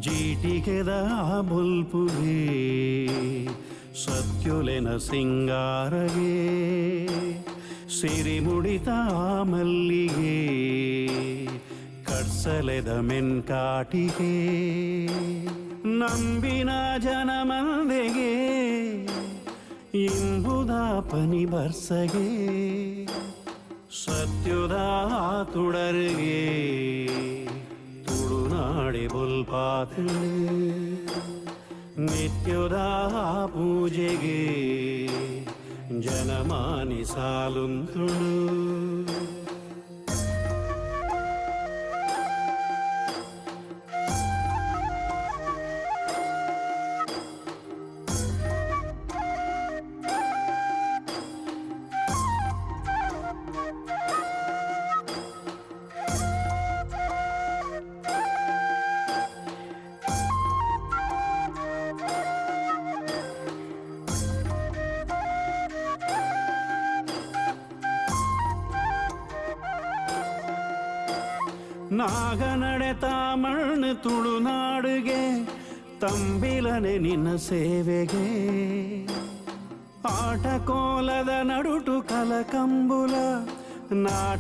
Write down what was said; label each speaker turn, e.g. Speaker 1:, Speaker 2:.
Speaker 1: ಜೀಟಿಗೆದ ಬುಲ್ಪುಗೆ ಸತ್ಯುಲೆನ ಸಿಂಗಾರಗೆ ಸಿರಿಮುಡಿತ ಮಲ್ಲಿಗೆ ಕಡ್ಸಲೆದ ಮೆನ್ಕಾಟಿಗೆ ನಂಬಿನ ಜನಮಂದೆಗೆ ಇಂಬುದ ಪನಿ ಬರ್ಸಗೆ ಸತ್ಯುದ ತುಡರಿಗೆ ತುಳುನಾಡೆ ಬುಲ್ಪಾತು ನಿತ್ಯದ ಪೂಜೆಗೆ ಜನಮಾನಿ ಸಾಲುಂತುಳು ನಾಗನಡೆ ತಾಮಣ್ಣು ತುಳುನಾಡುಗೆ ತಂಬಿಲನೆ ನಿನ್ನ ಸೇವೆಗೆ ಆಟ ಕೋಲದ ನಡುಟು ಕಲಕಂಬುಲ ನಾಟ